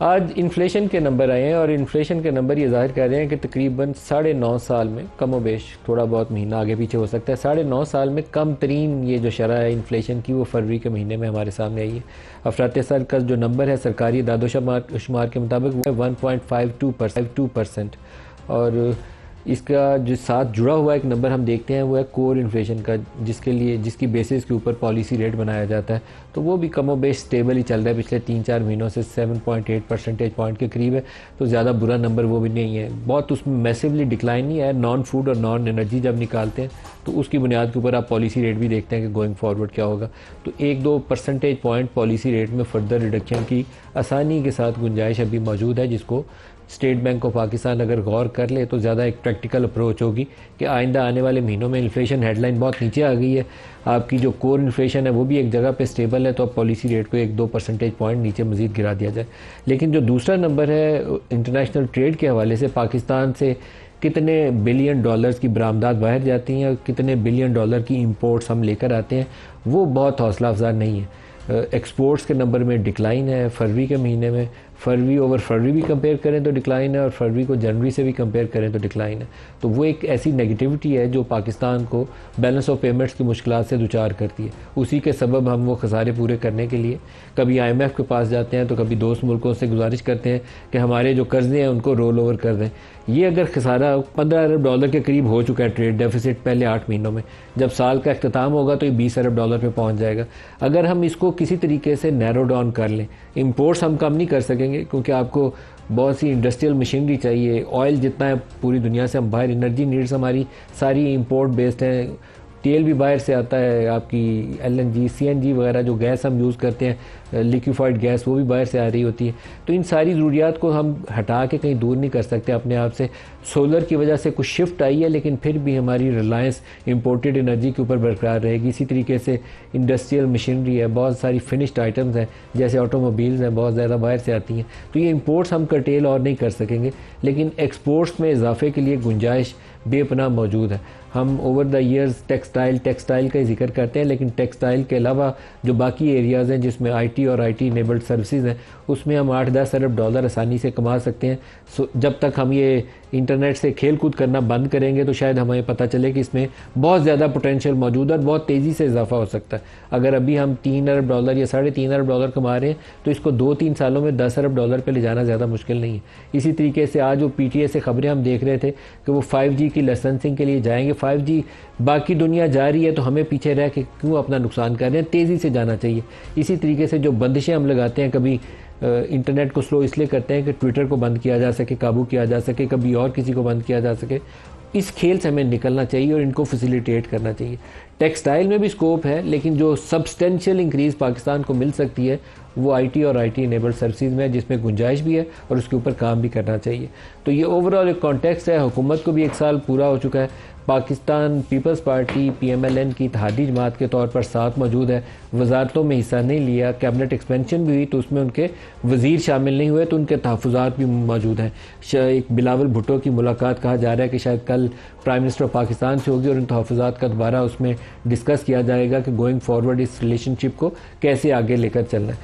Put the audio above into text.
आज इन्फ्लेशन के नंबर आए हैं और इन्फ्लेशन के नंबर ये जाहिर कर रहे हैं कि तकरीबन 9.5 साल में कम व बेश थोड़ा बहुत महीना आगे पीछे हो सकता है, 9.5 साल में कम तरीन ये जो शरह है इन्फ्लेशन की वो फरवरी के महीने में हमारे सामने आई है। अफरात सर का जो नंबर है सरकारी दादोशुमार के मुताबिक वो है 1.52%। और इसका जो साथ जुड़ा हुआ एक नंबर हम देखते हैं वो है कोर इन्फ्लेशन का, जिसकी बेसिस के ऊपर पॉलिसी रेट बनाया जाता है। तो वो भी कमो बेश स्टेबल ही चल रहा है पिछले 3-4 महीनों से, 7.8 परसेंटेज पॉइंट के करीब है। तो ज़्यादा बुरा नंबर वो भी नहीं है, बहुत उसमें मैसिवली डिक्लाइन नहीं है। नॉन फूड और नॉन एनर्जी जब निकालते हैं तो उसकी बुनियाद के ऊपर आप पॉलिसी रेट भी देखते हैं कि गोइंग फॉरवर्ड क्या होगा। तो 1-2 परसेंटेज पॉइंट पॉलिसी रेट में फर्दर रिडक्शन की आसानी के साथ गुंजाइश अभी मौजूद है, जिसको स्टेट बैंक ऑफ पाकिस्तान अगर गौर कर ले तो ज़्यादा एक प्रैक्टिकल अप्रोच होगी कि आइंदा आने वाले महीनों में इन्फ्लेशन हेडलाइन बहुत नीचे आ गई है, आपकी जो कोर इन्फ्लेशन है वो भी एक जगह पे स्टेबल है, तो अब पॉलिसी रेट को 1-2 परसेंटेज पॉइंट नीचे मज़ीद गिरा दिया जाए। लेकिन जो दूसरा नंबर है इंटरनेशनल ट्रेड के हवाले से, पाकिस्तान से कितने बिलियन डॉलर्स की बरामदात बाहर जाती हैं और कितने बिलियन डॉलर की इंपोर्ट्स हम लेकर आते हैं, वो बहुत हौसला अफजा नहीं है। एक्सपोर्ट्स के नंबर में डिक्लाइन है फरवरी के महीने में, फरवरी ओवर फरवरी भी कंपेयर करें तो डिक्लाइन है और फरवरी को जनवरी से भी कंपेयर करें तो डिक्लाइन है। तो वो एक ऐसी नेगेटिविटी है जो पाकिस्तान को बैलेंस ऑफ पेमेंट्स की मुश्किलात से दुचार करती है। उसी के सबब हम वो खसारे पूरे करने के लिए कभी IMF के पास जाते हैं तो कभी दोस्त मुल्कों से गुजारिश करते हैं कि हमारे जो कर्जे हैं उनको रोल ओवर कर दें। ये अगर खसारा 15 अरब डॉलर के करीब हो चुका है ट्रेड डेफिसिट पहले 8 महीनों में, जब साल का अख्ताम होगा तो ये 20 अरब डॉलर पे पहुंच जाएगा। अगर हम इसको किसी तरीके से नैरो डाउन कर लें, इंपोर्ट्स हम कम नहीं कर सकेंगे क्योंकि आपको बहुत सी इंडस्ट्रियल मशीनरी चाहिए, ऑयल जितना है पूरी दुनिया से हम बाहर, एनर्जी नीड्स हमारी सारी इंपोर्ट बेस्ड हैं, तेल भी बाहर से आता है, आपकी LNG CNG वगैरह जो गैस हम यूज़ करते हैं लिक्विफाइड गैस वो भी बाहर से आ रही होती है। तो इन सारी ज़रूरियात को हम हटा के कहीं दूर नहीं कर सकते अपने आप से। सोलर की वजह से कुछ शिफ्ट आई है लेकिन फिर भी हमारी रिलायंस इंपोर्टेड एनर्जी के ऊपर बरकरार रहेगी। इसी तरीके से इंडस्ट्रियल मशीनरी है, बहुत सारी फिनिश्ड आइटम्स हैं जैसे ऑटोमोबाइल्स हैं, बहुत ज़्यादा बाहर से आती हैं। तो ये इंपोर्ट्स हम कर्टेल और नहीं कर सकेंगे, लेकिन एक्सपोर्ट्स में इजाफे के लिए गुंजाइश बेपनाह मौजूद है। हम ओवर द ईयर्स टेक्सटाइल का ही जिक्र करते हैं, लेकिन टेक्सटाइल के अलावा जो बाकी एरियाज़ हैं जिसमें IT और IT इनेबल्ड सर्विसेज हैं उसमें हम 8-10 अरब डॉलर आसानी से कमा सकते हैं। जब तक हम ये इंटरनेट से खेल कूद करना बंद करेंगे तो शायद हमें पता चले कि इसमें बहुत ज़्यादा पोटेंशियल मौजूद है और बहुत तेज़ी से इजाफा हो सकता है। अगर अभी हम 3 अरब डॉलर या 3.5 अरब डॉलर कमा रहे हैं तो इसको 2-3 सालों में 10 अरब डॉलर पर ले जाना ज़्यादा मुश्किल नहीं है। इसी तरीके से आज वो PTA से खबरें हम देख रहे थे कि वो 5G की लाइसेंसिंग के लिए जाएंगे। 5G बाकी दुनिया जा रही है तो हमें पीछे रह के क्यों अपना नुकसान कर रहे हैं, तेज़ी से जाना चाहिए। इसी तरीके से जो बंदिशें हम लगाते हैं, कभी इंटरनेट को स्लो इसलिए करते हैं कि ट्विटर को बंद किया जा सके, काबू किया जा सके, कभी और किसी को बंद किया जा सके। इस खेल से हमें निकलना चाहिए और इनको फैसिलिटेट करना चाहिए। टेक्सटाइल में भी स्कोप है, लेकिन जो सब्सटेंशियल इंक्रीज़ पाकिस्तान को मिल सकती है वो IT और IT इनेबल्ड सर्विसेज में है, जिसमें गुंजाइश भी है और उसके ऊपर काम भी करना चाहिए। तो ये ओवरऑल एक कॉन्टेक्स्ट है। हुकूमत को भी 1 साल पूरा हो चुका है। पाकिस्तान पीपल्स पार्टी PMLN की इत्तेहादी जमात के तौर पर साथ मौजूद है, वजारतों में हिस्सा नहीं लिया, कैबिनेट एक्सपेंशन भी हुई तो उसमें उनके वज़ीर शामिल नहीं हुए तो उनके तहफ़्फ़ुज़ात भी मौजूद हैं। एक बिलावल भुट्टो की मुलाकात कहा जा रहा है कि शायद कल प्राइम मिनिस्टर ऑफ पाकिस्तान से होगी और इन तहफ़्फ़ुज़ात का दोबारा उसमें डिस्कस किया जाएगा कि गोइंग फॉरवर्ड इस रिलेशनशिप को कैसे आगे लेकर चलना है।